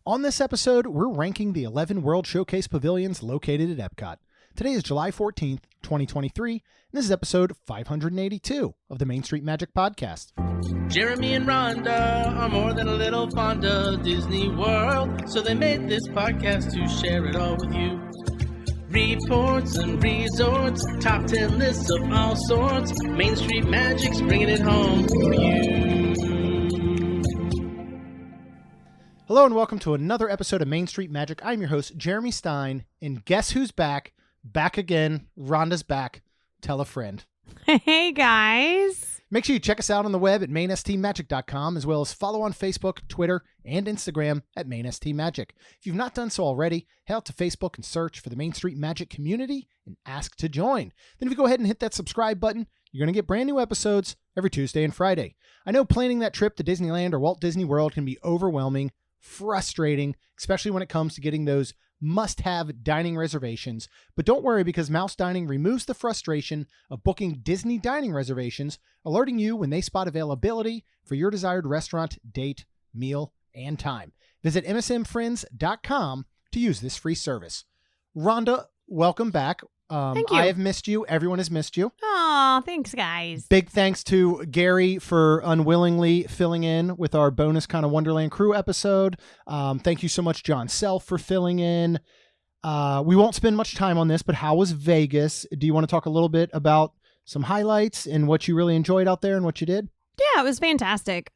On this episode, we're ranking the 11 World Showcase Pavilions located at Epcot. Today is July 14th, 2023, and this is episode 582 of the Main Street Magic Podcast. Jeremy and Rhonda are more than a little fond of Disney World, so they made this podcast to share it all with you. Reports and resorts, top 10 lists of all sorts, Main Street Magic's bringing it home for you. Hello and welcome to another episode of Main Street Magic. I'm your host, Jeremy Stein, and guess who's back? Back again. Rhonda's back. Tell a friend. Hey, guys. Make sure you check us out on the web at mainstmagic.com, as well as follow on Facebook, Twitter, and Instagram at mainstmagic. If you've not done so already, head out to Facebook and search for the Main Street Magic community and ask to join. Then if you go ahead and hit that subscribe button, you're going to get brand new episodes every Tuesday and Friday. I know planning that trip to Disneyland or Walt Disney World can be overwhelming, frustrating, especially when it comes to getting those must-have dining reservations. But don't worry, because Mouse Dining removes the frustration of booking Disney dining reservations, alerting you when they spot availability for your desired restaurant, date, meal, and time. Visit msmfriends.com to use this free service. Rhonda, welcome back. Thank you. I have missed you. Everyone has missed you. Oh, thanks, guys. Big thanks to Gary for unwillingly filling in with our bonus kind of Wonderland Crew episode. Thank you so much, John Self, for filling in. We won't spend much time on this, but how was Vegas? Do you want to talk a little bit about some highlights and what you really enjoyed out there and what you did? Yeah, it was fantastic.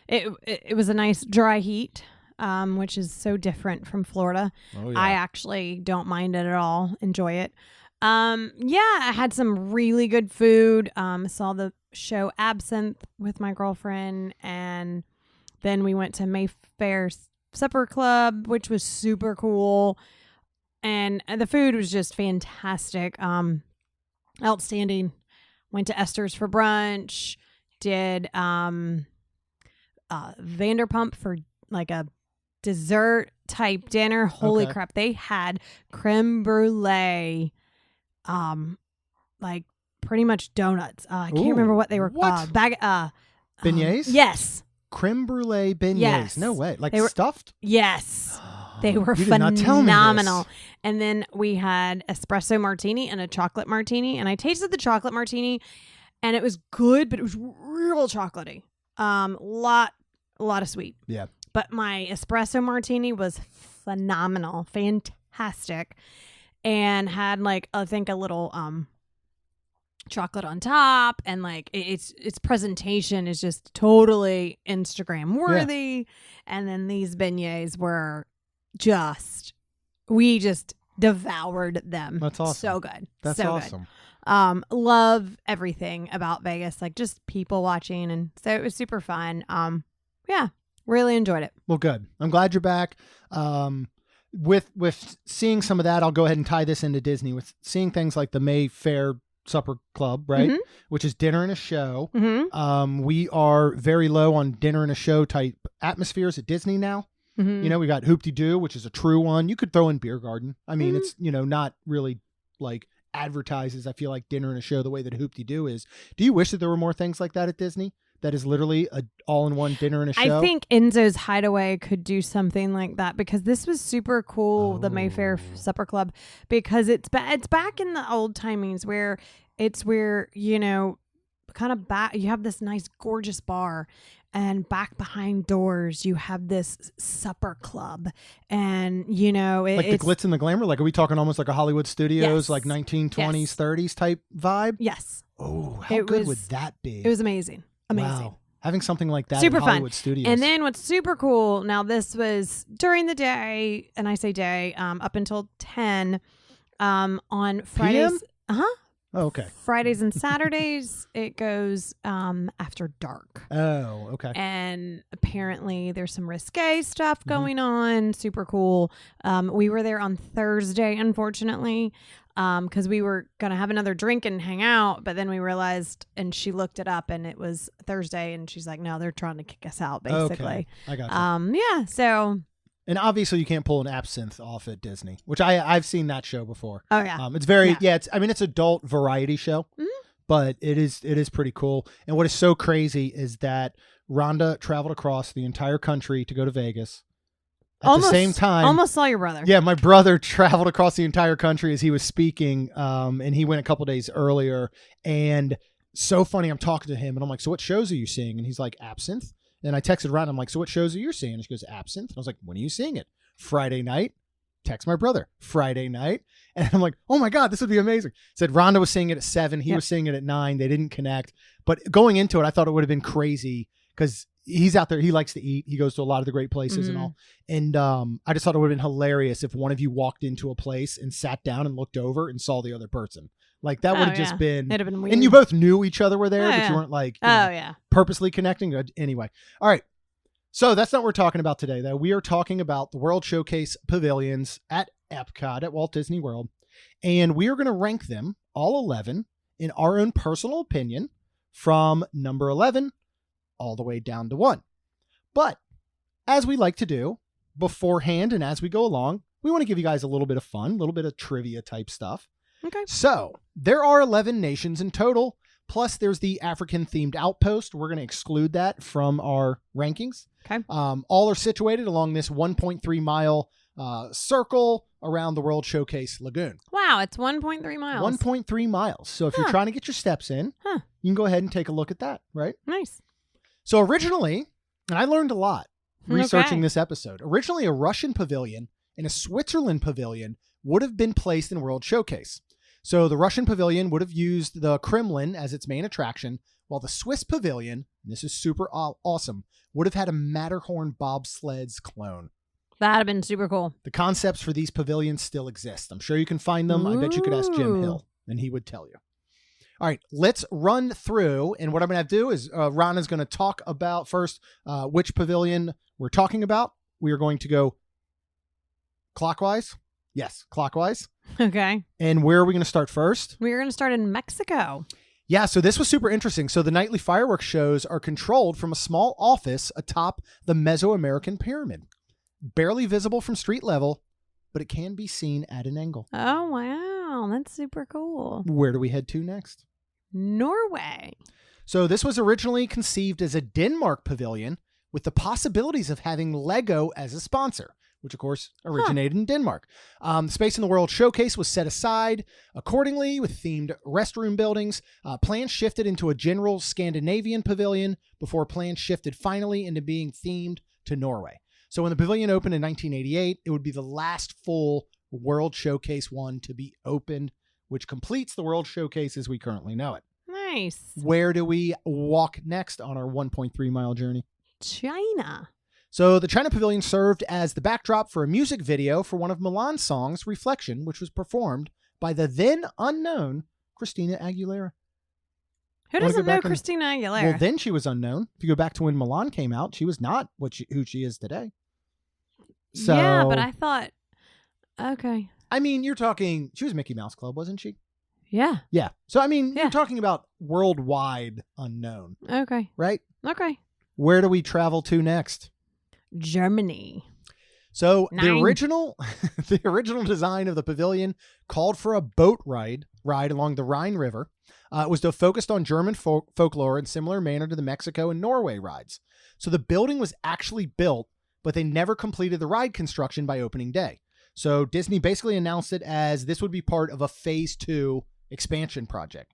It was a nice dry heat, which is so different from Florida. Oh, yeah. I actually don't mind it at all. Enjoy it. I had some really good food. Saw the show Absinthe with my girlfriend, and then we went to Mayfair Supper Club, which was super cool. And the food was just fantastic. Outstanding. Went to Esther's for brunch. Did Vanderpump for like a dessert type dinner. Holy crap. They had creme brulee. Like pretty much donuts. I can't remember what they were. What? Beignets? Yes. Creme brulee beignets. Yes. No way. Like They were- stuffed? Yes. They were You did not tell me this. phenomenal. And then we had espresso martini and a chocolate martini. And I tasted the chocolate martini and it was good, but it was real chocolatey. Lot of sweet. Yeah. But my espresso martini was phenomenal. Fantastic. And had like, I think a little chocolate on top, and like its presentation is just totally Instagram worthy. Yeah. And then these beignets were we just devoured them. That's awesome. So good. That's so awesome. Good. Love everything about Vegas, like just people watching, and so it was super fun. Yeah, really enjoyed it. Well, good. I'm glad you're back. With seeing some of that, I'll go ahead and tie this into Disney with seeing things like the Mayfair Supper Club, right? Mm-hmm. Which is dinner and a show. Mm-hmm. We are very low on dinner and a show type atmospheres at Disney now. Mm-hmm. You know, we got Hoop-de-Doo, which is a true one. You could throw in Beer Garden. I mean, it's, not really like advertises, I feel like, dinner and a show the way that Hoop-de-Doo is. Do you wish that there were more things like that at Disney? That is literally a all-in-one dinner and a show? I think Enzo's Hideaway could do something like that, because this was super cool, the Mayfair Supper Club, because it's back in the old timings where kind of back, you have this nice gorgeous bar, and back behind doors you have this supper club, and like the glitz and the glamour. Like, are we talking almost like a Hollywood Studios, Yes. like 1920s, Yes. 30s type vibe? Yes. Oh, how good would that be? It was amazing. Wow. Having something like that Super in Hollywood fun. Studios. And then what's super cool, now this was during the day, and I say day, up until 10, on Fridays. PM? Oh, okay. Fridays and Saturdays, it goes after dark. Oh, okay. And apparently there's some risque stuff going on. Super cool. We were there on Thursday, unfortunately, because we were going to have another drink and hang out. But then we realized, and she looked it up, and it was Thursday. And she's like, no, they're trying to kick us out, basically. Okay. I got you. Yeah, so... And obviously you can't pull an Absinthe off at Disney, which I've seen that show before. Oh, yeah. It's very, it's adult variety show, but it is pretty cool. And what is so crazy is that Rhonda traveled across the entire country to go to Vegas, At the same time, almost saw your brother. Yeah, my brother traveled across the entire country as he was speaking, and he went a couple days earlier. And so funny, I'm talking to him, and I'm like, so what shows are you seeing? And he's like, Absinthe. And I texted around, I'm like, so what shows are you seeing? And she goes, Absinthe. And I was like, when are you seeing it? Friday night. Text my brother. Friday night. And I'm like, oh my God, this would be amazing. Said Rhonda was seeing it at 7. He was seeing it at 9. They didn't connect. But going into it, I thought it would have been crazy because he's out there. He likes to eat. He goes to a lot of the great places and all. And I just thought it would have been hilarious if one of you walked into a place and sat down and looked over and saw the other person. Like that would have just been. It'd have been weird. And you both knew each other were there, but you weren't like purposely connecting. Anyway. All right. So that's not what we're talking about today, though. We are talking about the World Showcase Pavilions at Epcot at Walt Disney World. And we are going to rank them, all 11, in our own personal opinion from number 11 all the way down to 1. But as we like to do beforehand and as we go along, we want to give you guys a little bit of fun, a little bit of trivia type stuff. Okay. So there are 11 nations in total. Plus, there's the African-themed outpost. We're going to exclude that from our rankings. Okay. All are situated along this 1.3-mile circle around the World Showcase Lagoon. Wow, it's 1.3 miles. 1.3 miles. So if you're trying to get your steps in, you can go ahead and take a look at that, right? Nice. So originally, and I learned a lot researching this episode, originally a Russian pavilion and a Switzerland pavilion would have been placed in World Showcase. So the Russian pavilion would have used the Kremlin as its main attraction, while the Swiss pavilion, and this is super awesome, would have had a Matterhorn bobsleds clone. That'd have been super cool. The concepts for these pavilions still exist. I'm sure you can find them. I bet you could ask Jim Hill, and he would tell you. All right, let's run through, and what I'm going to do is Rhonda's going to talk about first which pavilion we're talking about. We are going to go clockwise. Yes, clockwise. Okay. And where are we going to start first? We're going to start in Mexico. Yeah, so this was super interesting. So the nightly fireworks shows are controlled from a small office atop the Mesoamerican pyramid. Barely visible from street level, but it can be seen at an angle. Oh, wow. That's super cool. Where do we head to next? Norway. So this was originally conceived as a Denmark pavilion with the possibilities of having Lego as a sponsor, which of course originated in Denmark. The space in the World Showcase was set aside accordingly with themed restroom buildings. Plans shifted into a general Scandinavian pavilion before plans shifted finally into being themed to Norway. So when the pavilion opened in 1988, it would be the last full World Showcase one to be opened, which completes the World Showcase as we currently know it. Nice. Where do we walk next on our 1.3 mile journey? China. So the China Pavilion served as the backdrop for a music video for one of Milan's songs, Reflection, which was performed by the then unknown Christina Aguilera. Who doesn't know Christina Aguilera? Well, then she was unknown. If you go back to when Milan came out, she was not who she is today. So, yeah, but I thought, okay. I mean, you're talking, she was Mickey Mouse Club, wasn't she? Yeah. Yeah. So, I mean, you're talking about worldwide unknown. Okay. Right? Okay. Where do we travel to next? Germany. So the original design of the pavilion called for a boat ride along the Rhine River. It was focused on German folklore in similar manner to the Mexico and Norway rides. So the building was actually built, but they never completed the ride construction by opening day. So Disney basically announced it as this would be part of a phase 2 expansion project.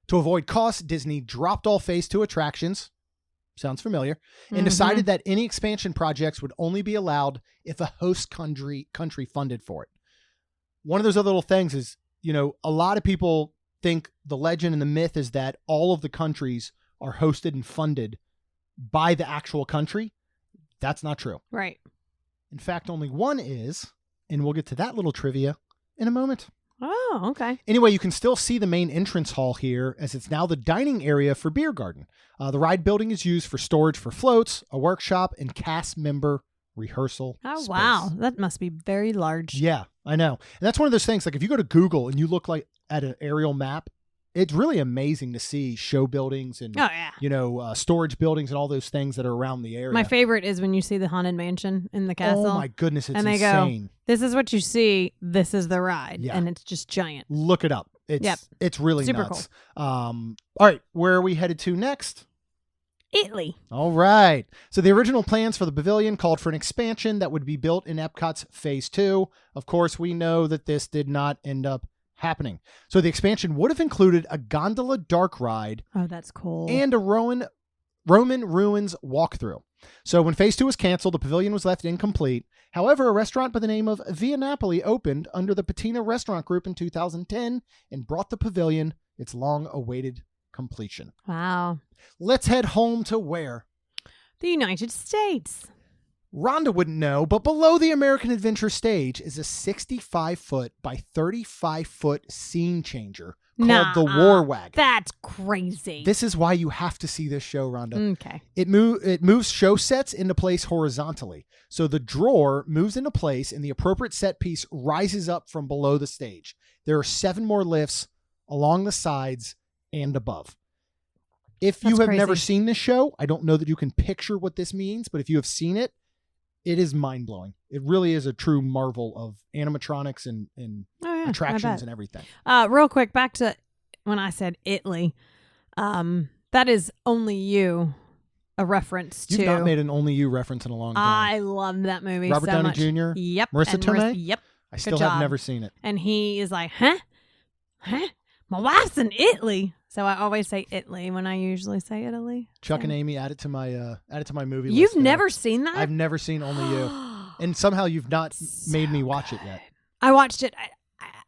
To avoid costs, Disney dropped all phase 2 attractions. Sounds familiar. And decided that any expansion projects would only be allowed if a host country funded for it. One of those other little things is, you know, a lot of people think the legend and the myth is that all of the countries are hosted and funded by the actual country. That's not true. Right. In fact, only one is, and we'll get to that little trivia in a moment. Oh, okay. Anyway, you can still see the main entrance hall here as it's now the dining area for Beer Garden. The ride building is used for storage for floats, a workshop, and cast member rehearsal space. Wow. That must be very large. Yeah, I know. And that's one of those things, like if you go to Google and you look like at an aerial map, it's really amazing to see show buildings and, storage buildings and all those things that are around the area. My favorite is when you see the Haunted Mansion in the castle. Oh my goodness, it's and they insane. Go, this is what you see. This is the ride. Yeah. And it's just giant. Look it up. It's really super nuts. Cool. All right, where are we headed to next? Italy. All right. So the original plans for the pavilion called for an expansion that would be built in Epcot's Phase 2. Of course, we know that this did not end up happening. So the expansion would have included a gondola dark ride. Oh, that's cool. And a Roman ruins walkthrough. So when Phase 2 was canceled, the pavilion was left incomplete. However, a restaurant by the name of Via Napoli opened under the Patina Restaurant Group in 2010 and brought the pavilion its long-awaited completion. Wow. Let's head home to where? The United States. Rhonda wouldn't know, but below the American Adventure stage is a 65-foot by 35-foot scene changer called the War Wagon. That's crazy. This is why you have to see this show, Rhonda. Okay. It moves show sets into place horizontally. So the drawer moves into place and the appropriate set piece rises up from below the stage. There are 7 more lifts along the sides and above. If you have never seen this show, I don't know that you can picture what this means, but if you have seen it, it is mind-blowing. It really is a true marvel of animatronics and attractions and everything. Real quick, back to when I said Italy. That is Only You, a reference to... You've not made an Only You reference in a long time. I love that movie Robert so Downey much. Jr.? Yep. Marissa Tomei? Yep. I still have never seen it. And he is like, huh? My wife's in Italy. So I always say Italy when I usually say Italy. Chuck and Amy, add it to my movie list. You've never seen that? I've never seen Only You. And somehow you've not made me watch it yet. I watched it.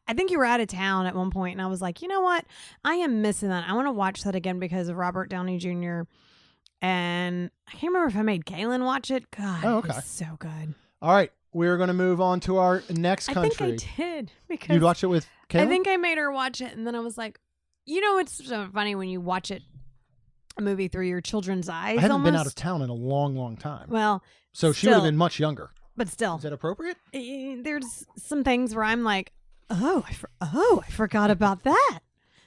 I think you were out of town at one point, and I was like, you know what? I am missing that. I want to watch that again because of Robert Downey Jr. And I can't remember if I made Kaylin watch it. God, it was so good. All right. We're going to move on to our next country. I think I did. Because you'd watch it with Kaylin? I think I made her watch it, and then I was like, you know, it's so funny when you watch a movie through your children's eyes. I haven't been out of town in a long, long time. Well, so she would have been much younger. But still. Is that appropriate? There's some things where I'm like, I forgot about that.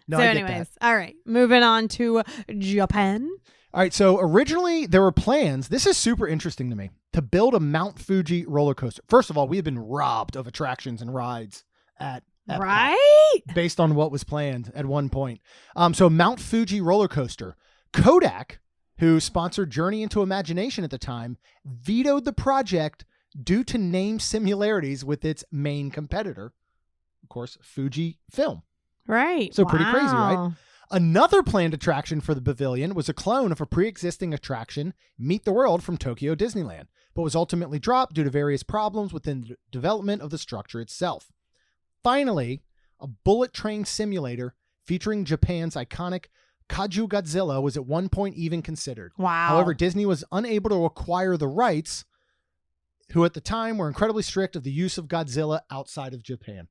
No, so I anyways, get that. All right, moving on to Japan. All right, so originally there were plans, this is super interesting to me, to build a Mount Fuji roller coaster. First of all, we have been robbed of attractions and rides at Epcot, right? Based on what was planned at one point. So Mount Fuji roller coaster. Kodak, who sponsored Journey into Imagination at the time, vetoed the project due to name similarities with its main competitor, of course, Fuji Film. Right. So pretty crazy, right? Another planned attraction for the pavilion was a clone of a pre-existing attraction, Meet the World from Tokyo Disneyland, but was ultimately dropped due to various problems within the development of the structure itself. Finally, a bullet train simulator featuring Japan's iconic Kaiju Godzilla was at one point even considered. Wow. However, Disney was unable to acquire the rights, who at the time were incredibly strict of the use of Godzilla outside of Japan.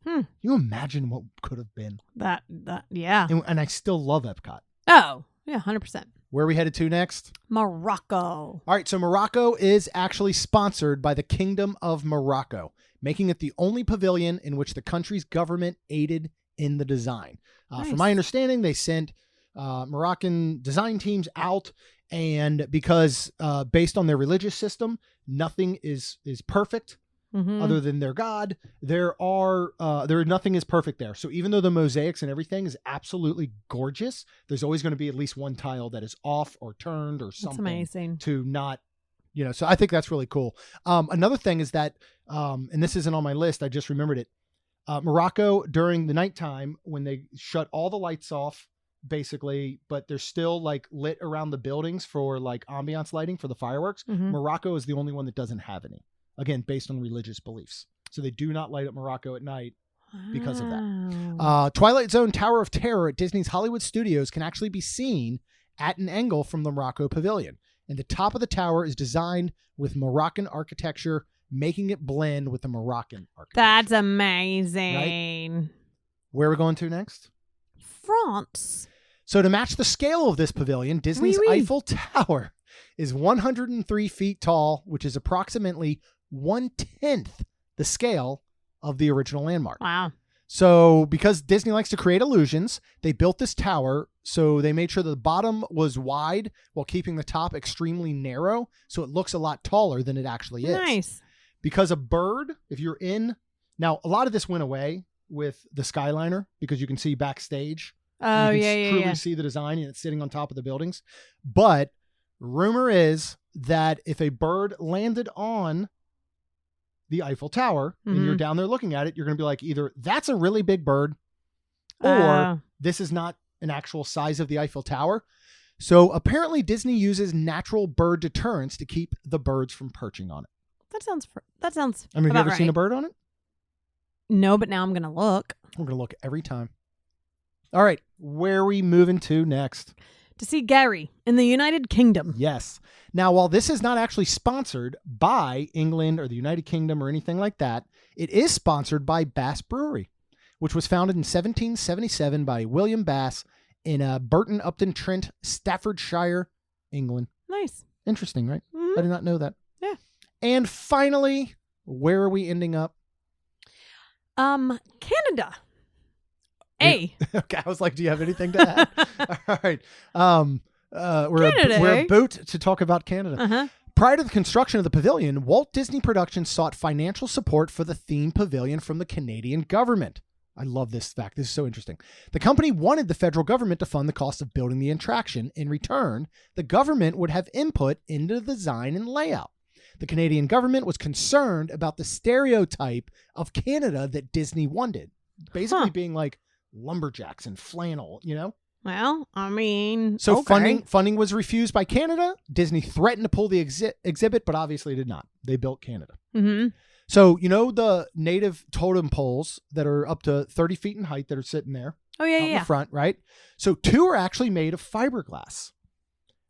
Can you imagine what could have been? That yeah. And I still love Epcot. Oh, yeah, 100%. Where are we headed to next? Morocco. All right, so Morocco is actually sponsored by the Kingdom of Morocco, making it the only pavilion in which the country's government aided in the design. Nice. From my understanding, they sent Moroccan design teams out, and because based on their religious system, nothing is perfect. Other than their God, nothing is perfect there. So even though the mosaics and everything is absolutely gorgeous, there's always going to be at least one tile that is off or turned or something. That's amazing. To not, so I think that's really cool. Another thing is that, and this isn't on my list, I just remembered it. Morocco, during the nighttime, when they shut all the lights off, basically, but they're still like lit around the buildings for like ambiance lighting for the fireworks. Morocco is the only one that doesn't have any. Again, based on religious beliefs. So they do not light up Morocco at night because of that. Twilight Zone Tower of Terror at Disney's Hollywood Studios can actually be seen at an angle from the Morocco Pavilion. And the top of the tower is designed with Moroccan architecture, making it blend with the Moroccan architecture. That's amazing. Right? Where are we going to next? France. So to match the scale of this pavilion, Disney's Eiffel Tower is 103 feet tall, which is approximately 1/10 the scale of the original landmark. Wow. So because Disney likes to create illusions, they built this tower. So they made sure the bottom was wide while keeping the top extremely narrow. So it looks a lot taller than it actually is. Nice. Because a bird, if you're in, now a lot of this went away with the Skyliner because you can see backstage. Oh, you can yeah. truly see the design and it's sitting on top of the buildings. But rumor is that if a bird landed on the Eiffel Tower and you're down there looking at it, you're going to be like, either that's a really big bird or this is not an actual size of the Eiffel Tower. So apparently Disney uses natural bird deterrents to keep the birds from perching on it. That sounds. I mean, have you ever right. seen a bird on it? No, but now I'm going to look. We're going to look every time. All right. Where are we moving to next? To see Gary in the United Kingdom. Yes. Now, while this is not actually sponsored by England or the United Kingdom or anything like that, it is sponsored by Bass Brewery, which was founded in 1777 by William Bass in Burton Upton Trent, Staffordshire, England. Nice. Interesting, right? Mm-hmm. I did not know that. Yeah. And finally, where are we ending up? Canada. Okay, I was like, do you have anything to add? All right. We're a boat to talk about Canada. Uh-huh. Prior to the construction of the pavilion, Walt Disney Productions sought financial support for the theme pavilion from the Canadian government. I love this fact. This is so interesting. The company wanted the federal government to fund the cost of building the attraction. In return, the government would have input into the design and layout. The Canadian government was concerned about the stereotype of Canada that Disney wanted, basically being like lumberjacks and flannel, you know? Well, I mean, so okay. funding was refused by Canada. Disney threatened to pull the exhibit, but obviously did not. They built Canada. Mm-hmm. So, you know, the native totem poles that are up to 30 feet in height that are sitting there Oh, yeah, out in yeah. the front, right? So 2 are actually made of fiberglass.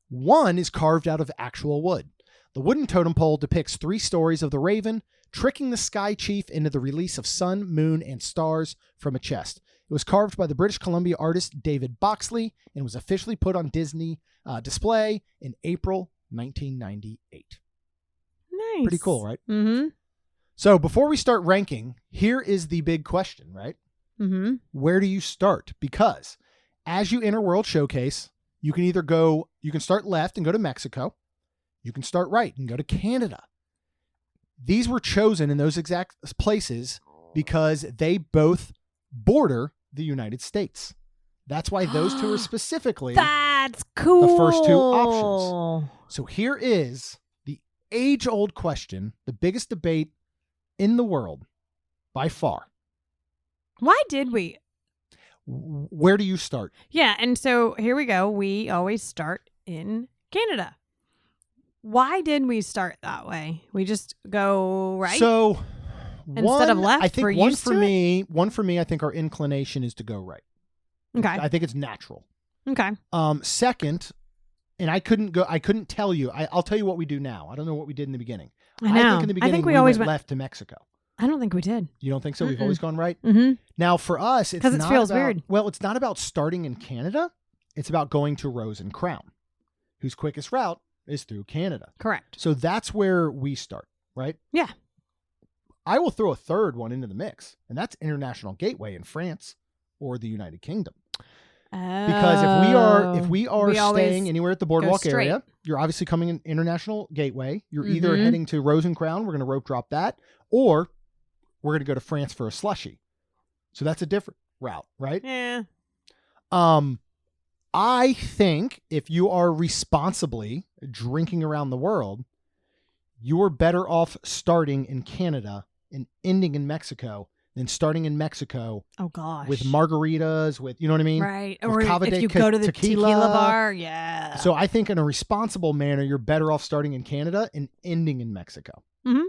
1 is carved out of actual wood. The wooden totem pole depicts 3 stories of the raven, tricking the sky chief into the release of sun, moon, and stars from a chest. It was carved by the British Columbia artist David Boxley and was officially put on Disney display in April 1998. Nice. Pretty cool, right? Mm-hmm. So before we start ranking, here is the big question, right? Mm-hmm. Where do you start? Because as you enter World Showcase, you can either you can start left and go to Mexico. You can start right and go to Canada. These were chosen in those exact places because they both border the United States. That's why those 2 are specifically That's cool. the first 2 options. So here is the age-old question, the biggest debate in the world by far. Why did we? Where do you start? Yeah, and so here we go. We always start in Canada. Why did we start that way? We just go right? So Instead of left, I think we're one used for to me, I think our inclination is to go right. Okay. I think it's natural. Okay. Second, and I couldn't tell you. I'll tell you what we do now. I don't know what we did in the beginning. I know. I think in the beginning we always went left to Mexico. I don't think we did. You don't think so? We've always gone right? Mm-hmm. Now for us, it's because it not feels about, weird. Well, it's not about starting in Canada. It's about going to Rose and Crown, whose quickest route is through Canada. Correct. So that's where we start, right? Yeah. I will throw a third one into the mix, and that's International Gateway in France or the United Kingdom. Because if we are staying anywhere at the boardwalk area, you're obviously coming in International Gateway. You're either heading to Rose and Crown, we're going to rope drop that, or we're going to go to France for a slushie. So that's a different route, right? Yeah. I think if you are responsibly drinking around the world, you're better off starting in Canada and ending in Mexico than starting in Mexico. Oh gosh. With margaritas, with, you know what I mean? Right. With Or Cava if de you go to the tequila bar, yeah. So I think in a responsible manner, you're better off starting in Canada and ending in Mexico. Mm-hmm.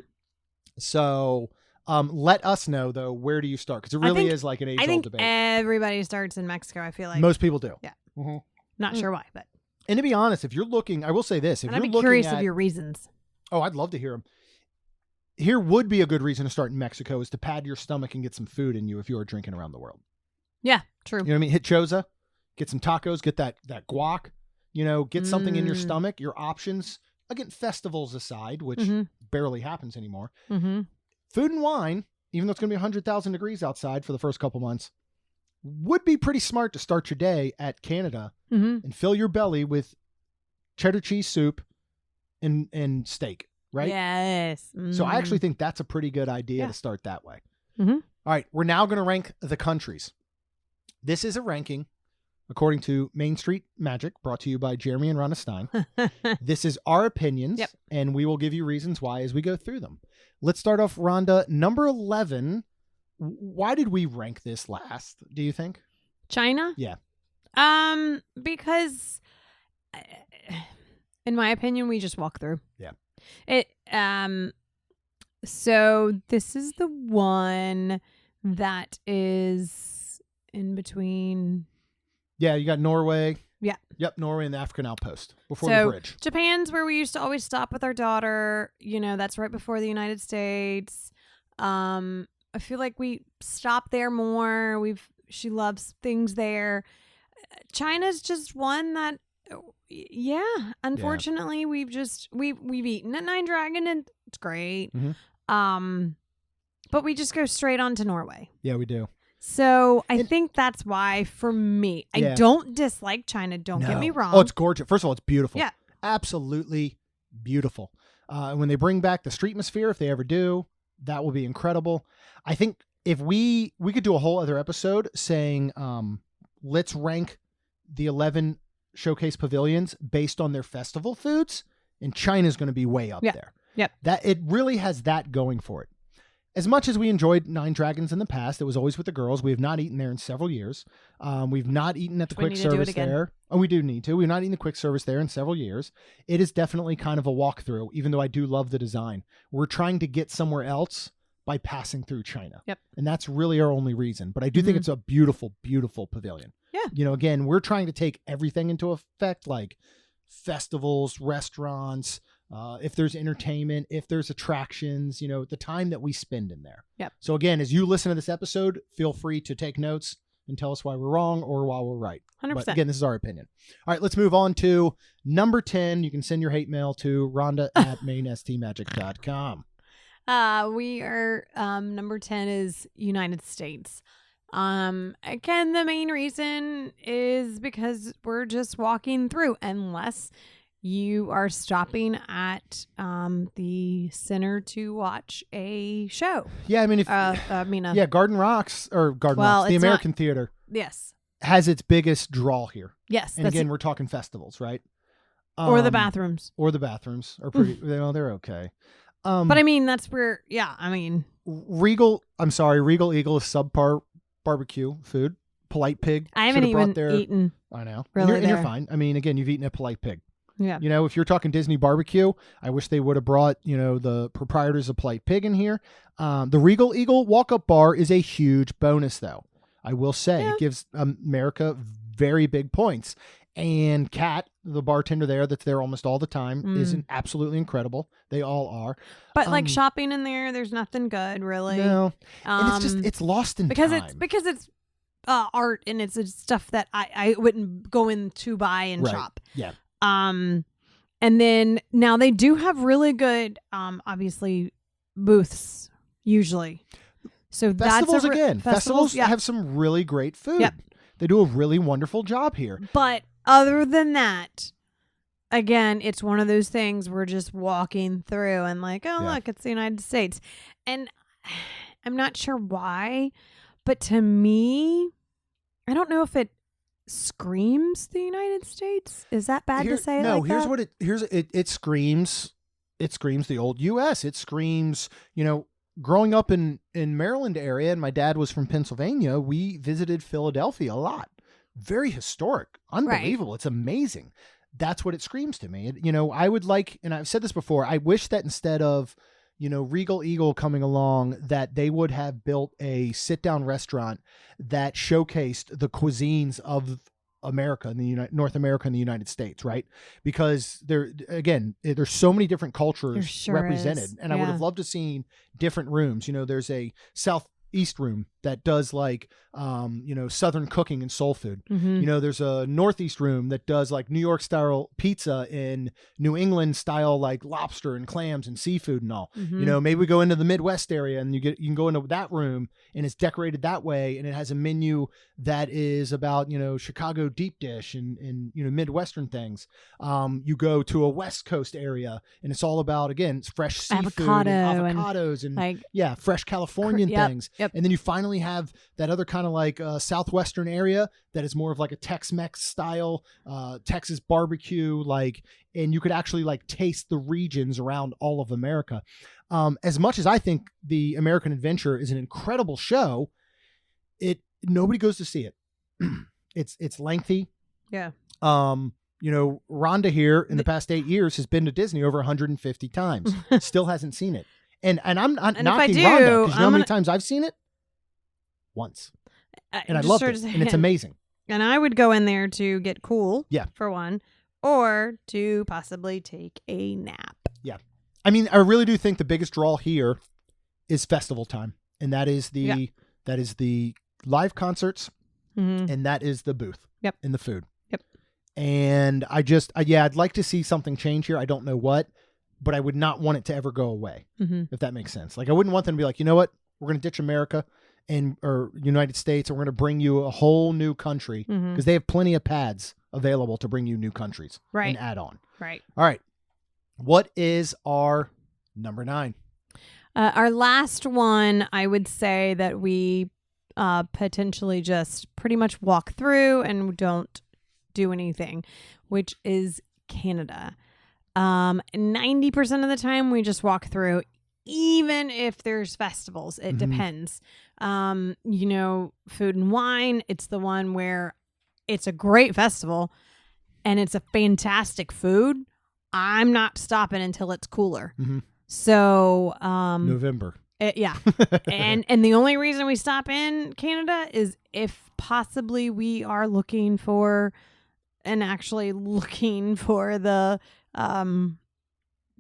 So let us know, though, where do you start? Because it really is like an age-old debate. Everybody starts in Mexico, I feel like. Most people do. Yeah. Mm-hmm. Not sure why, but. And to be honest, if you're looking, I will say this. If I'd you're be curious of your reasons. Oh, I'd love to hear them. Here would be a good reason to start in Mexico is to pad your stomach and get some food in you if you are drinking around the world. Yeah, true. You know what I mean? Hit Choza, get some tacos, get that guac, get something in your stomach. Your options, again, festivals aside, which barely happens anymore. Mm-hmm. Food and wine, even though it's going to be 100,000 degrees outside for the first couple months, would be pretty smart to start your day at Canada and fill your belly with cheddar cheese soup and steak. Right? Yes. Mm-hmm. So I actually think that's a pretty good idea to start that way. Mm-hmm. All right. We're now going to rank the countries. This is a ranking according to Main Street Magic, brought to you by Jeremy and Rhonda Stein. This is our opinions, Yep. and we will give you reasons why as we go through them. Let's start off, Rhonda. Number 11. Why did we rank this last, do you think? China? Yeah. Because in my opinion, we just walk through. Yeah. So this is the one that is in between. Yeah, you got Norway. Yeah. Yep, Norway and the African outpost before So the bridge. Japan's where we used to always stop with our daughter. That's right before the United States. I feel like we stop there more. She loves things there. China's just one that, unfortunately we've eaten at Nine Dragon and it's great. Mm-hmm. But we just go straight on to Norway. Yeah, we do. So I think that's why, for me, I don't dislike China. Don't get me wrong. Oh, it's gorgeous. First of all, it's beautiful. Yeah. Absolutely beautiful. When they bring back the Streetmosphere, if they ever do, that will be incredible. I think if we could do a whole other episode saying, let's rank the 11 showcase pavilions based on their festival foods, and China's going to be way up there. Yep. That it really has that going for it. As much as we enjoyed Nine Dragons in the past, it was always with the girls. We have not eaten there in several years. We've not eaten at the quick service there. Oh, we do need to. We've not eaten the quick service there in several years. It is definitely kind of a walkthrough, even though I do love the design. We're trying to get somewhere else by passing through China. Yep. And that's really our only reason. But I do think it's a beautiful, beautiful pavilion. Yeah. Again, we're trying to take everything into effect, like festivals, restaurants, if there's entertainment, if there's attractions, the time that we spend in there. Yep. So again, as you listen to this episode, feel free to take notes and tell us why we're wrong or why we're right. 100%. But again, this is our opinion. All right, let's move on to number 10. You can send your hate mail to Rhonda at mainstmagic.com. We are, number 10 is United States. Again, the main reason is because we're just walking through, unless you are stopping at the center to watch a show. Yeah, I mean, Garden Rocks, the American Theater. Yes. Has its biggest draw here. Yes. And again, we're talking festivals, right? Or the bathrooms. Or the bathrooms are pretty, they're okay. But I mean, that's where, Regal Eagle is subpar barbecue food. Polite Pig. I haven't even eaten. I know. Really, and you're fine. I mean, again, you've eaten at Polite Pig. Yeah. If you're talking Disney barbecue, I wish they would have brought, the proprietors of Polite Pig in here. The Regal Eagle walk-up bar is a huge bonus, though. I will say it gives America very big points. And Kat, the bartender that's there almost all the time, is absolutely incredible. They all are. But shopping in there's nothing good, really. No. And it's lost in time. Because it's art and it's stuff that I wouldn't go in to buy and shop. Yeah. And then now they do have really good, obviously, booths usually. So festivals festivals yeah. have some really great food. Yep. They do a really wonderful job here. But other than that, again, it's one of those things we're just walking through and look, it's the United States. And I'm not sure why, but to me, I don't know if it screams the United States. Is that bad to say? No, here's what it screams. It screams the old U.S. It screams, growing up in Maryland area, and my dad was from Pennsylvania, we visited Philadelphia a lot. Very historic. Unbelievable. Right. It's amazing. That's what it screams to me. I would like, and I've said this before, I wish that instead of, Regal Eagle coming along, that they would have built a sit-down restaurant that showcased the cuisines of America and North America and the United States, right? Because there's so many different cultures represented, and I would have loved to seen different rooms. There's a Southeast room that does Southern cooking and soul food. Mm-hmm. There's a Northeast room that does New York style pizza and New England style lobster and clams and seafood and all. Mm-hmm. Maybe we go into the Midwest area and you can go into that room and it's decorated that way, and it has a menu that is about Chicago deep dish and Midwestern things. You go to a West Coast area and it's all about, again, it's fresh seafood, avocados and fresh Californian things. Yep. And then you finally have that other kind of like southwestern area that is more of like a Tex-Mex style, Texas barbecue, like, and you could actually like taste the regions around all of America. As much as I think the American Adventure is an incredible show, nobody goes to see it. It's lengthy. Yeah. Rhonda here in the past 8 years has been to Disney over 150 times. Still hasn't seen it. And I'm not And if I knocking do, Rhonda, because you know how many I'm times I've seen it? Once. And I just loved sort it. of And it's saying- amazing. And I would go in there to get cool. Yeah. For one, or to possibly take a nap. Yeah. I mean, I really do think the biggest draw here is festival time. And that is the live concerts, Mm-hmm. and that is the booth. Yep. And the food. Yep. And I'd like to see something change here. I don't know what, but I would not want it to ever go away, Mm-hmm. if that makes sense. Like, I wouldn't want them to be like, you know what, we're going to ditch America or United States, and we're going to bring you a whole new country, Mm-hmm. because they have plenty of pads available to bring you new countries Right. and add on. Right. All right. What is our number 9? Our last one, I would say that we potentially just pretty much walk through and don't do anything, which is Canada. 90% of the time we just walk through, even if there's festivals. It Mhm. depends. Food and wine, it's the one where it's a great festival and it's a fantastic food. I'm not stopping until it's cooler. Mhm. So, November. yeah. and the only reason we stop in Canada is if possibly we are looking for the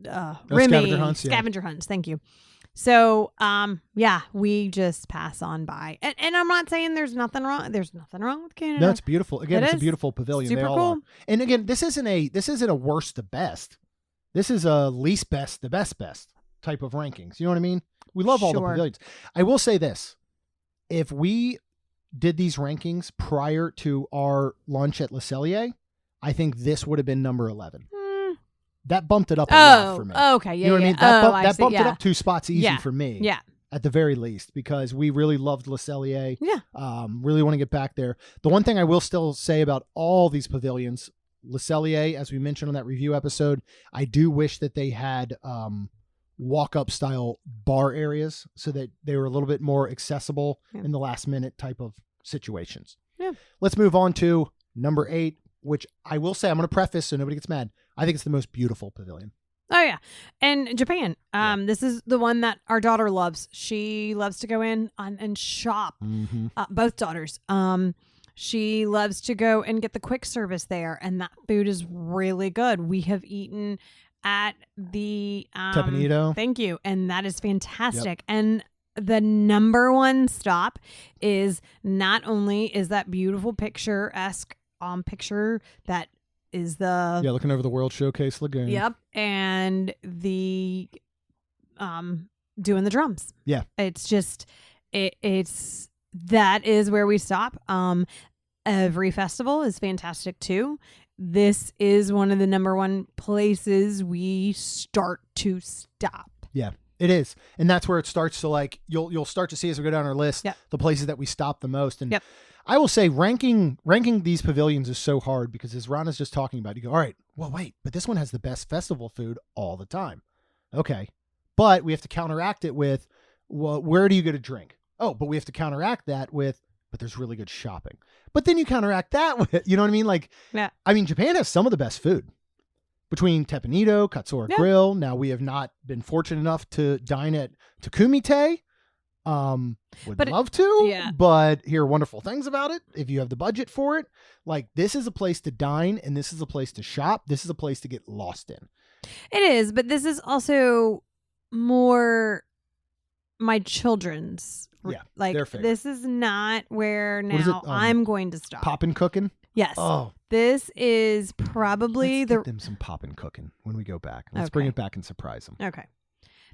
scavenger hunts, yeah. scavenger hunts. Thank you. So, we just pass on by. And I'm not saying there's nothing wrong. There's nothing wrong with Canada. No, it's beautiful. Again, It it's a is. beautiful pavilion. Super They all cool. are. And again, this isn't a worst to best. This is a least best to best type of rankings. You know what I mean? We love all the Sure. pavilions. I will say this. If we did these rankings prior to our lunch at Le Cellier, I think this would have been number 11. That bumped it up a lot for me. Okay. Yeah. You know what I mean? That bumped it up 2 spots easy Yeah. for me. Yeah. At the very least, because we really loved Le Cellier. Yeah. Really want to get back there. The one thing I will still say about all these pavilions, Le Cellier, as we mentioned on that review episode, I do wish that they had walk-up style bar areas so that they were a little bit more accessible in the last minute type of situations. Yeah. Let's move on to number 8, which I will say, I'm going to preface so nobody gets mad. I think it's the most beautiful pavilion. Oh yeah, and Japan. This is the one that our daughter loves. She loves to go in and shop. Mm-hmm. Both daughters. She loves to go and get the quick service there, and that food is really good. We have eaten at the Tepanito. Thank you, and that is fantastic. And the number one stop is not only is that beautiful picturesque picture that is the looking over the World Showcase Lagoon. Yep. And the doing the drums. Yeah. It's just it's that is where we stop. Every festival is fantastic too. This is one of the number one places we start to stop. Yeah. It is. And that's where it starts to like you'll start to see as we go down our list the places that we stop the most. And I will say ranking these pavilions is so hard because as Ron is just talking about, you go, all right, well, wait, but this one has the best festival food all the time. Okay. But we have to counteract it with, well, where do you get a drink? Oh, but we have to counteract that with, but there's really good shopping. But then you counteract that with, you know what I mean? Like, I mean, Japan has some of the best food between Tepanito, Katsura Grill. Now we have not been fortunate enough to dine at Takumite. Would love to, but hear wonderful things about it. If you have the budget for it, like this is a place to dine and this is a place to shop. This is a place to get lost in. It is, but this is also more my children's. Yeah, like their favorite. This is not where What is now it? I'm going to stop. Poppin' cooking. Yes. Oh, this is probably let's get them some poppin' cooking when we go back. Let's bring it back and surprise them. Okay.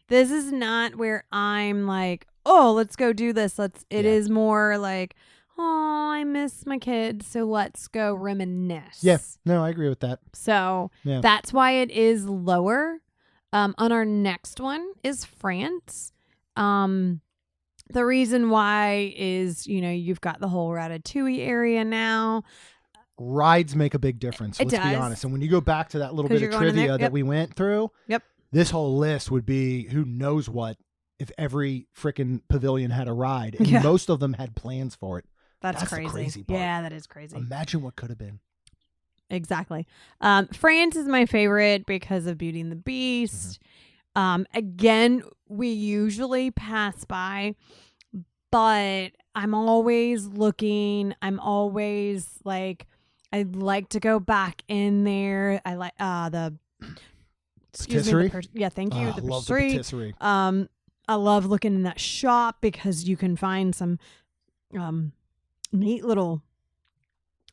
This is not where I'm like, oh, let's go do this. It is more like, oh, I miss my kids, so let's go reminisce. Yeah. No, I agree with that. So that's why it is lower. On our next one is France. The reason why is, you've got the whole Ratatouille area now. Rides make a big difference. Let's be honest. And when you go back to that little bit of trivia that we went through, this whole list would be who knows what if every freaking pavilion had a ride. And most of them had plans for it. That's crazy. The crazy part. Yeah, that is crazy. Imagine what could have been. Exactly. France is my favorite because of Beauty and the Beast. Again, we usually pass by, but I'm always looking. I'm always like, I'd like to go back in there. I like the patisserie. Thank you. The love the patisserie. I love looking in that shop because you can find some neat little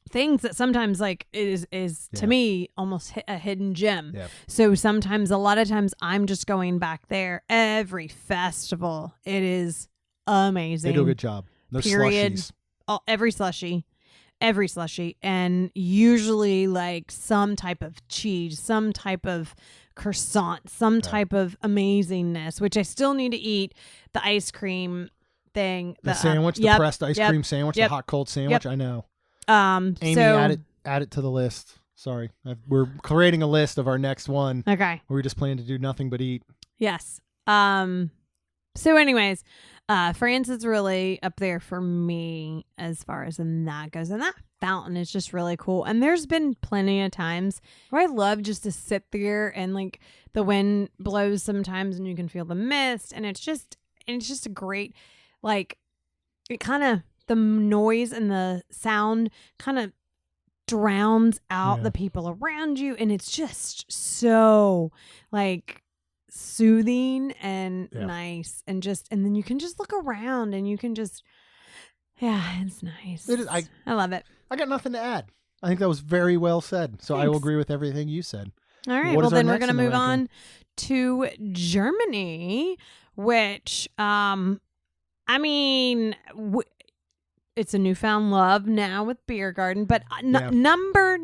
things that sometimes like is to me almost a hidden gem. So a lot of times I'm just going back there every festival. It is amazing. They do a good job. Those slushies. Every slushie, and usually like some type of cheese, some type of croissant, some type of amazingness, which I still need to eat. The ice cream thing, the sandwich, the pressed ice cream sandwich, the hot cold sandwich. I know. Amy, add it to the list. Sorry, we're creating a list of our next one. Okay, where we just plan to do nothing but eat. Yes. So, anyways, France is really up there for me as far as that goes, and that fountain is just really cool. And there's been plenty of times where I love just to sit there and like the wind blows sometimes, and you can feel the mist, and it's just a great like it kind of. The noise and the sound kind of drowns out the people around you. And it's just so like soothing and nice. And then you can just look around and you can just, it's nice. It is, I love it. I got nothing to add. I think that was very well said. So Thanks. I will agree with everything you said. All right. Well, then we're going to move on to Germany, which, it's a newfound love now with Beer Garden, but number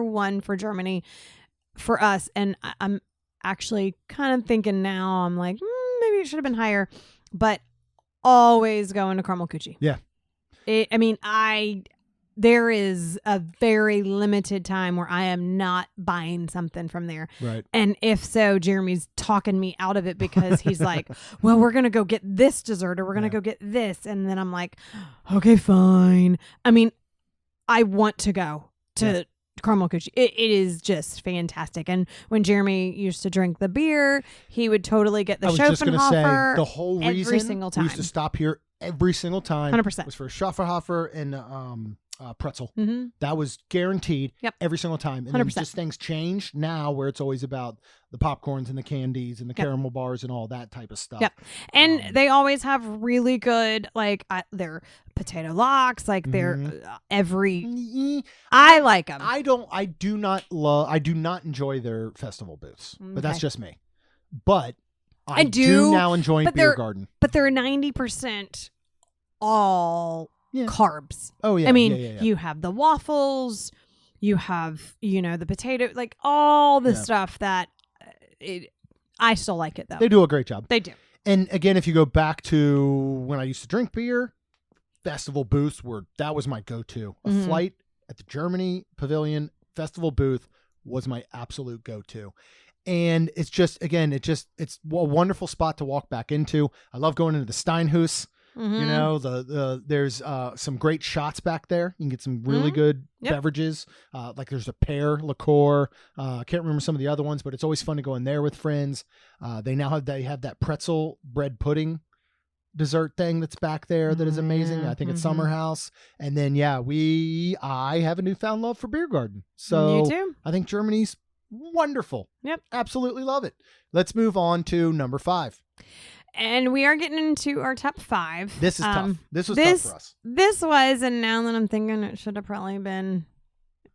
one for Germany for us. And I'm actually kind of thinking now, I'm like, maybe it should have been higher, but always going to Caramel Cucci. Yeah. There is a very limited time where I am not buying something from there. Right. And if so, Jeremy's talking me out of it because he's like, well, we're going to go get this dessert or we're going to go get this. And then I'm like, okay, fine. I want to go to Caramel Cucci. It is just fantastic. And when Jeremy used to drink the beer, he would totally get the Schopenhauer. I was just going to say, the whole reason every single time. We used to stop here every single time 100%. Was for Schopenhauer and pretzel. Mm-hmm. That was guaranteed every single time. And 100%. then just things changed now where it's always about the popcorns and the candies and the caramel bars and all that type of stuff. Yep. And they always have really good, like, their potato locks, like they're I like them. I do not enjoy their festival booths, but that's just me. But I do now enjoy Beer Garden. But they're 90% all carbs. Oh yeah. You have the waffles, you have, the potato, like all the stuff that I still like it though. They do a great job. They do. And again, if you go back to when I used to drink beer, festival booths that was my go-to. A flight at the Germany Pavilion festival booth was my absolute go-to. And it's just, again, it's a wonderful spot to walk back into. I love going into the Steinhaus. There's some great shots back there. You can get some really good beverages. Like there's a pear liqueur. I can't remember some of the other ones, but it's always fun to go in there with friends. They have that pretzel bread pudding dessert thing that's back there that is amazing. I think it's Summer House. And then I have a newfound love for Beer Garden. So you too. I think Germany's wonderful. Yep. Absolutely love it. Let's move on to number 5. And we are getting into our top 5. This is tough. This was tough for us. This was, and now that I'm thinking it should have probably been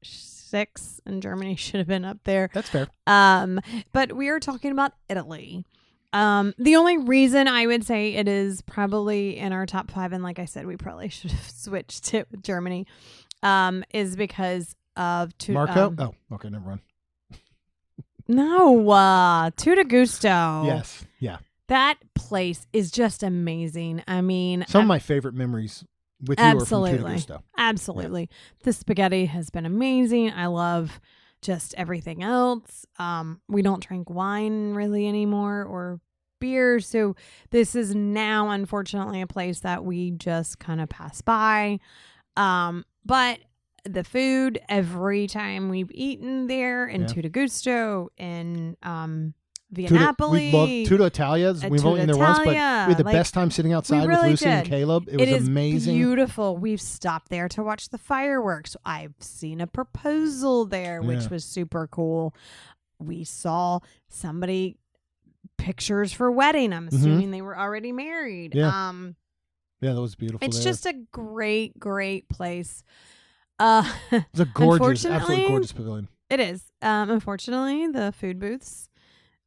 6, and Germany should have been up there. That's fair. But we are talking about Italy. The only reason I would say it is probably in our top 5, and like I said, we probably should have switched to Germany, is because of Marco. Okay, never mind. No, Tutti Gusto. Yes, yeah. That place is just amazing. I mean, Some of my favorite memories with you are from Tutta absolutely. Gusto. Absolutely. The spaghetti has been amazing. I love just everything else. We don't drink wine really anymore or beer. So this is now, unfortunately, a place that we just kind of pass by. But the food, every time we've eaten there in Tutta Gusto, in Via Napoli. We love Tutta Italia's. We've only been there once, but we had the best time sitting outside with Lucy and Caleb. It was amazing. Beautiful. We've stopped there to watch the fireworks. I've seen a proposal there, which was super cool. We saw somebody pictures for wedding. I'm assuming they were already married. Yeah. That was beautiful. It's just a great, great place. It's a gorgeous, absolutely gorgeous pavilion. It is. Unfortunately, the food booths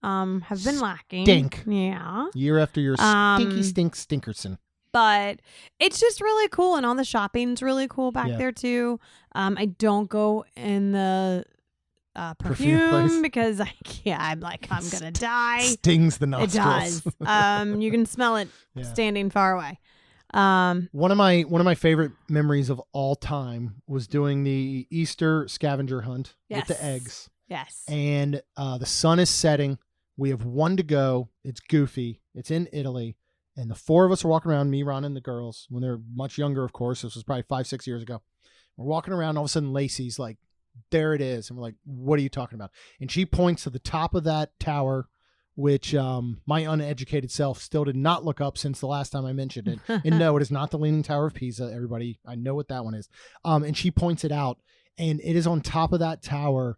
have been lacking. Stink. Yeah. Year after year, stinkerson. But it's just really cool, and all the shopping's really cool back there too. I don't go in the perfume because I'm gonna die. Stings the nostrils. It does. You can smell it standing far away. One of my favorite memories of all time was doing the Easter scavenger hunt with the eggs. Yes. And the sun is setting. We have one to go. It's Goofy. It's in Italy. And the four of us are walking around, me, Ron, and the girls, when they're much younger, of course. This was probably 5-6 years ago. We're walking around. All of a sudden, Lacey's like, there it is. And we're like, what are you talking about? And she points to the top of that tower, which my uneducated self still did not look up since the last time I mentioned it. And no, it is not the Leaning Tower of Pisa, everybody. I know what that one is. And she points it out. And it is on top of that tower,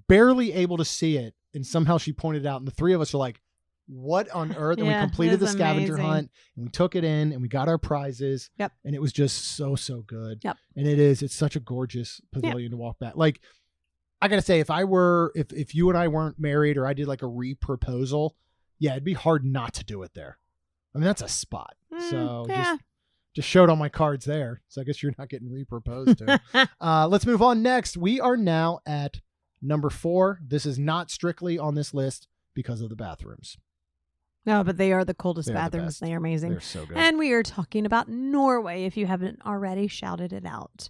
barely able to see it. And somehow she pointed it out. And the three of us are like, what on earth? And we completed the scavenger hunt. And we took it in. And we got our prizes. Yep. And it was just so good. Yep. And it's such a gorgeous pavilion to walk back. Like, I gotta say, if you and I weren't married, or I did like a re-proposal, it'd be hard not to do it there. I mean, that's a spot. So just showed all my cards there. So I guess you're not getting re-proposed to. Let's move on next. We are now at number 4. This is not strictly on this list because of the bathrooms. No, but they are the coldest bathrooms. They are amazing. They're so good. And we are talking about Norway, if you haven't already shouted it out.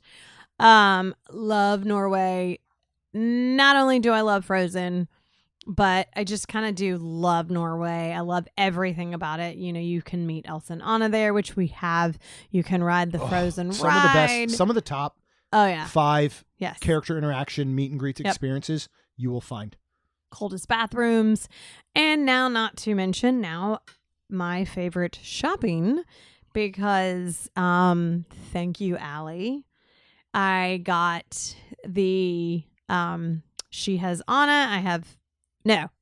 Love Norway. Not only do I love Frozen, but I just kind of do love Norway. I love everything about it. You know, you can meet Elsa and Anna there, which we have. You can ride the Frozen some ride. Of the best, some of the top 5 character interaction meet and greets experiences you will find. Coldest bathrooms. And now, not to mention, my favorite shopping, because thank you, Allie. I got the she has Anna.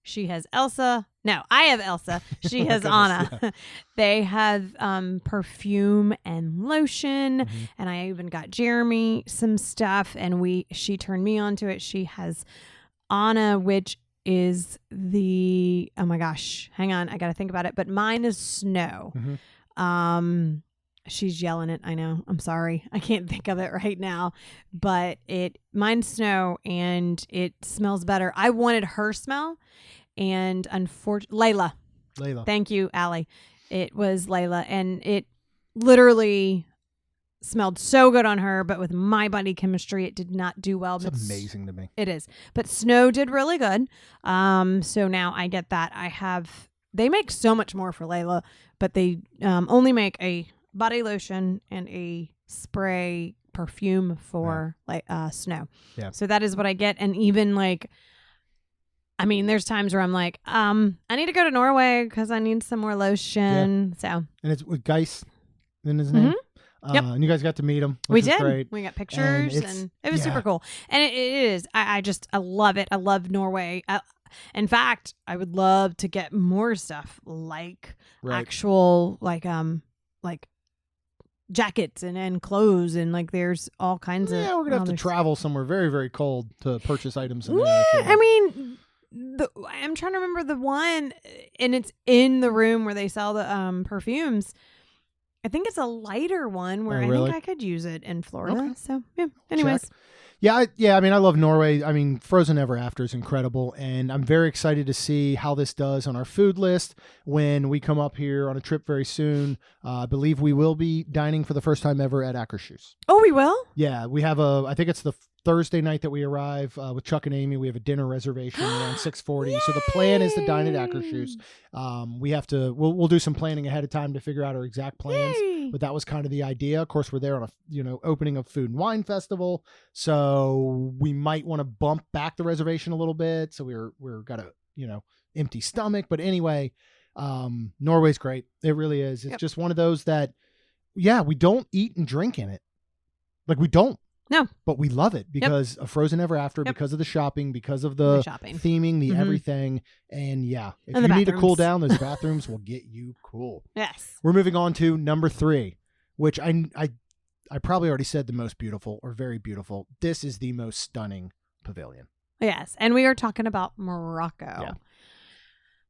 She has Elsa. No, I have Elsa. She has Anna. Yeah. They have perfume and lotion, and I even got Jeremy some stuff, and she turned me onto it. She has Anna, which is the, oh my gosh, hang on, I got to think about it, but mine is Snow. She's yelling it. I know. I'm sorry. I can't think of it right now, but mine's Snow, and it smells better. I wanted her smell, and Layla. Thank you, Allie. It was Layla, and it literally smelled so good on her, but with my body chemistry, it did not do well. It's amazing to me. It is. But Snow did really good. So now I get that. They make so much more for Layla, but they only make a body lotion and a spray perfume for Snow. Yeah. So that is what I get. And even there's times where I'm like, I need to go to Norway because I need some more lotion. Yeah. So. And it's with Geis in his name. And you guys got to meet him. We did. Great. We got pictures, and it was super cool. And it is. I love it. I love Norway. In fact, I would love to get more stuff actual jackets and clothes, and there's all kinds of. Yeah, we're gonna have to travel somewhere very, very cold to purchase items. I'm trying to remember the one, and it's in the room where they sell the perfumes. I think it's a lighter one where I think I could use it in Florida. Okay. So, yeah. Anyways. Check. I mean, I love Norway. I mean, Frozen Ever After is incredible, and I'm very excited to see how this does on our food list when we come up here on a trip very soon. I believe we will be dining for the first time ever at Akershus. Oh, we will? Yeah, we have I think it's the Thursday night that we arrive with Chuck and Amy. We have a dinner reservation around 6:40. So the plan is to dine at Akershus. We'll do some planning ahead of time to figure out our exact plans. Yay. But that was kind of the idea. Of course, we're there on a opening of Food and Wine Festival, so we might want to bump back the reservation a little bit. So we're got a empty stomach. But anyway, Norway's great. It really is. It's just one of those that, we don't eat and drink in it. Like we don't. No. But we love it because of Frozen Ever After, because of the shopping, because of the theming, the everything. And if you need to cool down, those bathrooms will get you cool. Yes. We're moving on to number 3, which I probably already said the most beautiful or very beautiful. This is the most stunning pavilion. Yes. And we are talking about Morocco.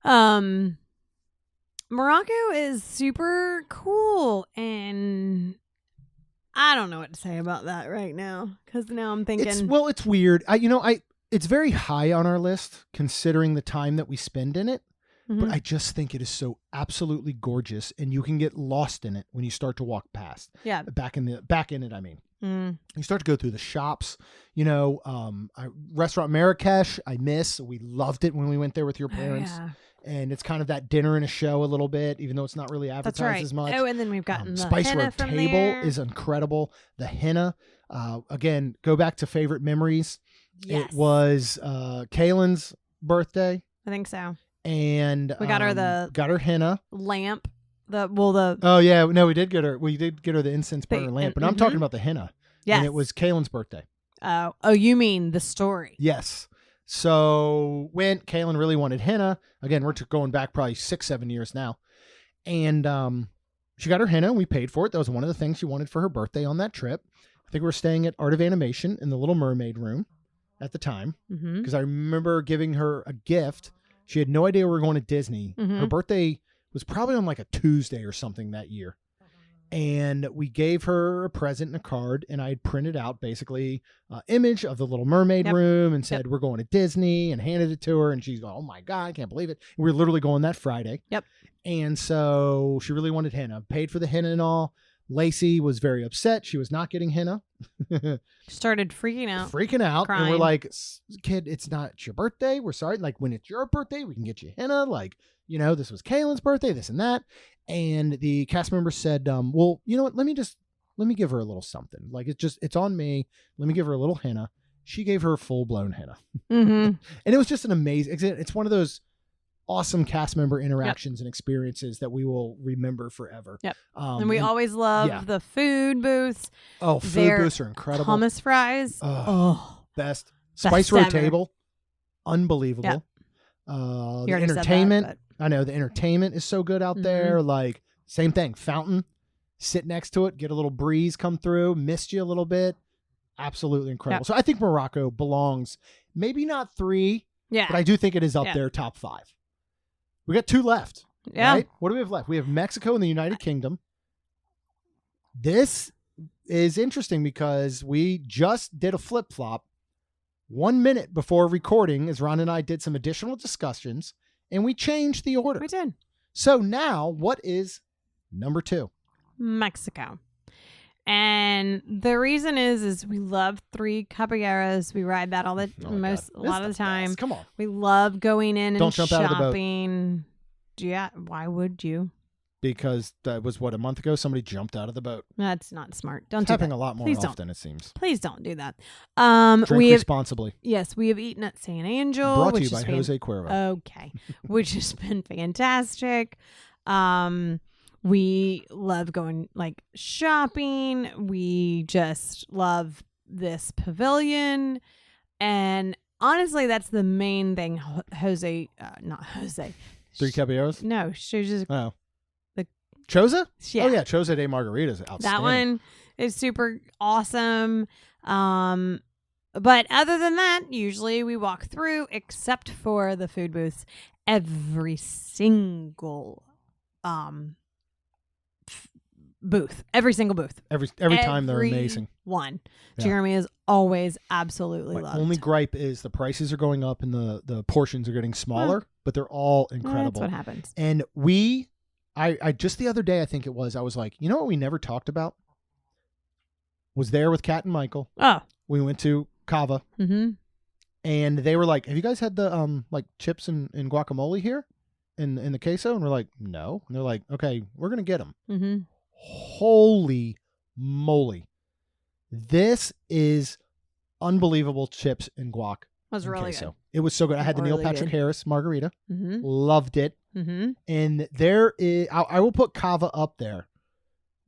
Yeah. Morocco is super cool, and I don't know what to say about that right now because now I'm thinking. It's weird. It's very high on our list considering the time that we spend in it. Mm-hmm. But I just think it is so absolutely gorgeous, and you can get lost in it when you start to walk past. Yeah, back in it. I mean, you start to go through the shops. Restaurant Marrakesh. I miss. We loved it when we went there with your parents. Oh, yeah. And it's kind of that dinner and a show a little bit, even though it's not really advertised as much. Oh, and then we've gotten the Spice henna Road from Table there. is incredible. The henna, again, go back to favorite memories. Yes. It was Kaylin's birthday. I think so. And we got her henna lamp. Oh yeah, no, we did get her the incense burner lamp, but I'm talking about the henna. Yes. And it was Kaylin's birthday. Oh, you mean the story? Yes. So Kaylin really wanted henna. Again, we're going back probably 6-7 years now. And she got her henna and we paid for it. That was one of the things she wanted for her birthday on that trip. I think we were staying at Art of Animation in the Little Mermaid room at the time. Because I remember giving her a gift. She had no idea we were going to Disney. Her birthday was probably on like a Tuesday or something that year. And we gave her a present and a card, and I had printed out basically an image of the Little Mermaid room and said, we're going to Disney, and handed it to her. And she's going, oh my God, I can't believe it. And we were literally going that Friday. Yep. And so she really wanted henna, paid for the henna and all. Lacey was very upset. She was not getting henna. Started freaking out. Crying. And we're like, kid, it's not your birthday. We're sorry. Like, when it's your birthday, we can get you henna. Like, this was Kaylin's birthday, this and that. And the cast member said, well, you know what? Let me give her a little something. Like, it's on me. Let me give her a little henna. She gave her full blown henna. And it was just an amazing, it's one of those awesome cast member interactions and experiences that we will remember forever. Yep. And we always love the food booths. Oh, food booths are incredible. Hummus fries. Best. Spice Road Table. Unbelievable. Yep. The entertainment. I know the entertainment is so good out there. Like, same thing. Fountain. Sit next to it. Get a little breeze come through. Missed you a little bit. Absolutely incredible. Yep. So I think Morocco belongs, maybe not 3, but I do think it is up there, top 5. We got 2 left. Yeah. Right? What do we have left? We have Mexico and the United Kingdom. This is interesting because we just did a flip-flop 1 minute before recording as Ron and I did some additional discussions, and we changed the order. We did. So now, what is number 2? Mexico. And the reason is we love 3 caballeros. We ride that a lot of the time. Come on. We love going in and shopping. Out of the boat. Yeah, why would you? Because that was a month ago somebody jumped out of the boat. That's not smart. Don't it's do happening that. a lot more Please often, it seems. Please don't do that. Drink responsibly. Yes, we have eaten at San Angel. Brought to you by Jose Cuervo. Okay. Which has been fantastic. We love going shopping. We just love this pavilion. And honestly, that's the main thing. Not Jose. 3 Caballeros? No, she's just. Oh. Choza? Yeah. Oh, yeah. Choza de Margarita's outstanding. That one is super awesome. But other than that, usually we walk through, except for the food booths. Every single booth, every single booth. Every time they're amazing. One. Yeah. Jeremy is always absolutely My loved. only gripe is the prices are going up and the portions are getting smaller, but they're all incredible. That's what happens. And I just the other day, I think it was, I was like, you know what we never talked about? Was there with Kat and Michael. Oh. We went to Cava. Mm-hmm. And they were like, have you guys had the like chips and guacamole here in the queso? And we're like, no. And they're like, okay, we're going to get them. Mm-hmm. Holy moly. This is unbelievable chips and guac. Was and really queso. good. It was so good. I had the Neil Really Patrick good. Harris margarita. Mm-hmm. Loved it. Mm-hmm. And there is, I will put Cava up there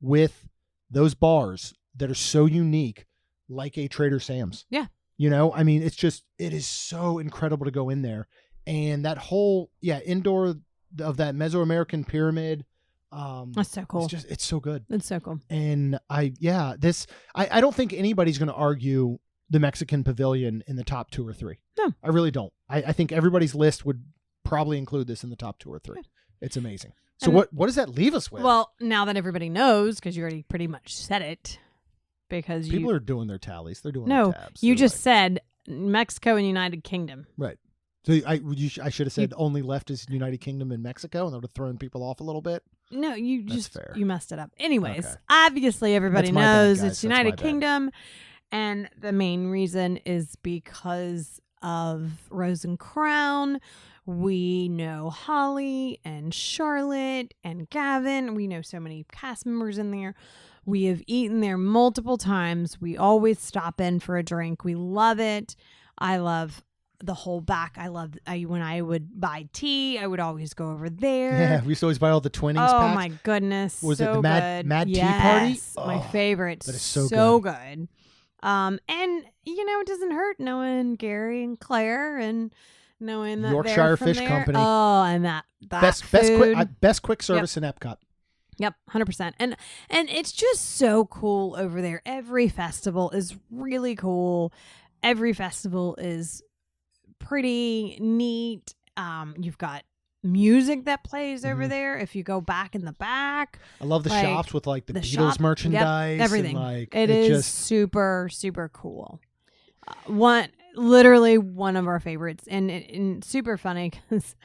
with those bars that are so unique, like a Trader Sam's. Yeah. You know, I mean, it is so incredible to go in there. And that whole, indoor of that Mesoamerican pyramid. That's so cool. It's so good. It's so cool. And I don't think anybody's going to argue the Mexican Pavilion in the top 2 or 3. No. I really don't. I think everybody's list would probably include this in the top 2 or 3. Yeah. It's amazing. So And what does that leave us with? Well, now that everybody knows, because you already pretty much said it, because people are doing their tallies. They're doing no, their tabs. you They're just said Mexico and United Kingdom. right. So I should have said only left is United Kingdom and Mexico, and that would have thrown people off a little bit. No, you That's just fair. you messed it up. Anyways, Okay. obviously everybody That's my bad, knows guys. it's That's my United bad. Kingdom, and the main reason is because of Rose and Crown. We know Holly and Charlotte and Gavin. We know so many cast members in there. We have eaten there multiple times. We always stop in for a drink. We love it. I love the whole back. When I would buy tea, I would always go over there. Yeah, we used to always buy all the Twinnings Oh packs. my goodness. Was it so the Mad good. Tea Party? Yes, my Oh, favorite. that is so good. And it doesn't hurt knowing Gary and Claire and knowing that Yorkshire they're from Fish there. Company. Oh, and that best food. best quick service in Epcot. Yep, 100%. And it's just so cool over there. Every festival is really cool. Every festival is pretty neat. You've got music that plays over there. If you go back in the back, I love the like, shops with like the Beatles shop, merchandise. yep, everything. And, like, it is super, super cool. Literally one of our favorites, and super funny because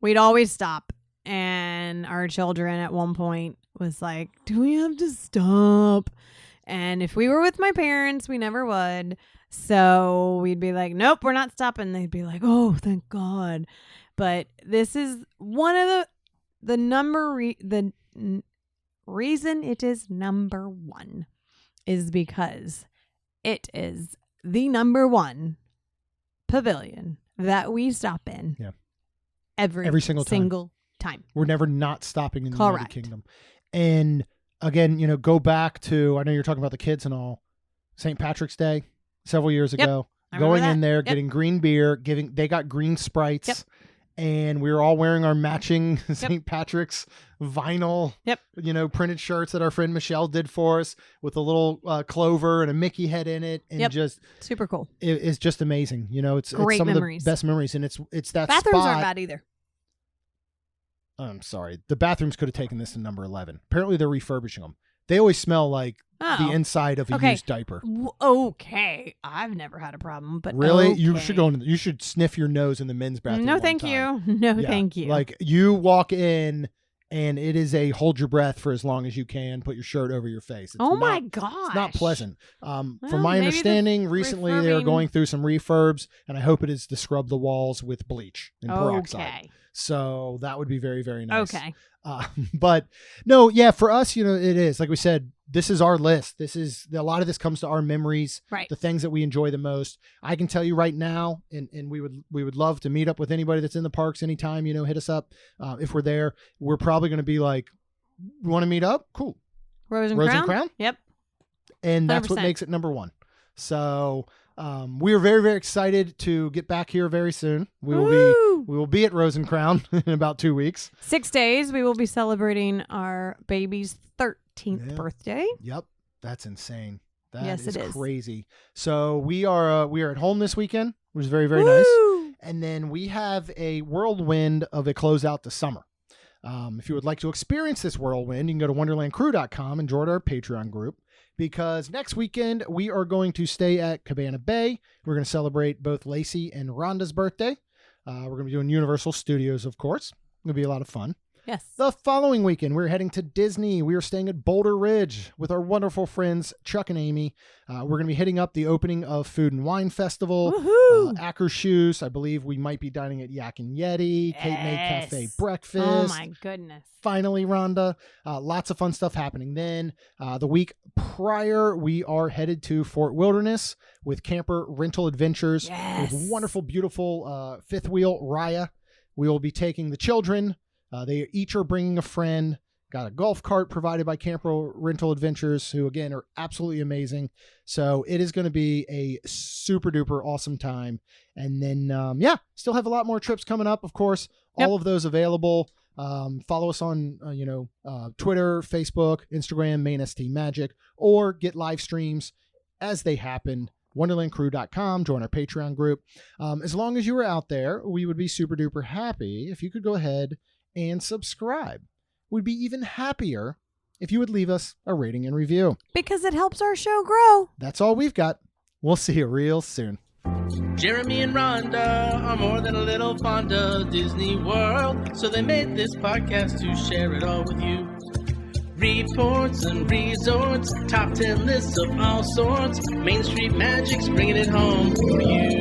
we'd always stop, and our children at one point was like, "Do we have to stop?" And if we were with my parents, we never would. So we'd be like, "Nope, we're not stopping." They'd be like, "Oh, thank God." But this is one of the reason it is number 1 is because it is the number 1 pavilion that we stop in. Yeah. Every single time. We're never not stopping in the Correct. United Kingdom. And again, go back to, I know you're talking about the kids and all, St. Patrick's Day several years ago, I remember going that. in there, Yep. getting green beer, they got green Sprites. Yep. And we were all wearing our matching St. Patrick's vinyl, Yep. printed shirts that our friend Michelle did for us with a little clover and a Mickey head in it. And Yep. just, Super cool. it's just amazing. It's Great some memories. of the best memories. And it's that Bathrooms spot. aren't bad either. I'm sorry. The bathrooms could have taken this to number 11. Apparently they're refurbishing them. They always smell like the inside of a Okay. used diaper. Okay. I've never had a problem, but Really? okay. You should you should sniff your nose in the men's bathroom. No, one thank time. you. No, Yeah. thank you. Like you walk in and it is a hold your breath for as long as you can. Put your shirt over your face. It's oh not, my gosh. It's not pleasant. From my maybe the understanding, recently they are refurbing- going through some refurbs, and I hope it is to scrub the walls with bleach and peroxide. Okay. So that would be very, very nice. Okay. But no, yeah, for us, it is like we said, this is our list. This is a lot of this comes to our memories, Right. the things that we enjoy the most. I can tell you right now, and we would love to meet up with anybody that's in the parks anytime, hit us up. If we're there, we're probably going to be like, you want to meet up? Cool. Rose and Rose Crown? Yep. And that's what 100%. makes it number 1. So we are very, very excited to get back here very soon. We will be at Rose and Crown in about 2 weeks. 6 days. We will be celebrating our baby's 13th birthday. Yep. That's insane. That Yes, is it is. crazy. So we are at home this weekend, which is very, very nice. Woo! And then we have a whirlwind of a closeout to summer. If you would like to experience this whirlwind, you can go to wonderlandcrew.com and join our Patreon group, because next weekend we are going to stay at Cabana Bay. We're going to celebrate both Lacey and Rhonda's birthday. We're going to be doing Universal Studios, of course. It'll be a lot of fun. Yes. The following weekend, we're heading to Disney. We are staying at Boulder Ridge with our wonderful friends, Chuck and Amy. We're going to be hitting up the opening of Food and Wine Festival. Akershus. I believe we might be dining at Yak and Yeti. Yes. Cape May Cafe breakfast. Oh, my goodness. Finally, Rhonda. Lots of fun stuff happening then. The week prior, we are headed to Fort Wilderness with Camper Rental Adventures. Yes. With wonderful, beautiful fifth wheel Raya. We will be taking the children. They each are bringing a friend. Got a golf cart provided by Camper Rental Adventures, who, again, are absolutely amazing. So it is going to be a super duper awesome time. And then, still have a lot more trips coming up, of course. All of those available. Follow us on, Twitter, Facebook, Instagram, Main ST Magic, or get live streams as they happen. WonderlandCrew.com, join our Patreon group. As long as you are out there, we would be super duper happy if you could go ahead and subscribe. We'd be even happier if you would leave us a rating and review, because it helps our show grow. That's all we've got. We'll see you real soon. Jeremy and Rhonda are more than a little fond of Disney World, so they made this podcast to share it all with you. Reports and resorts, top 10 lists of all sorts, Main Street Magic's bringing it home for you.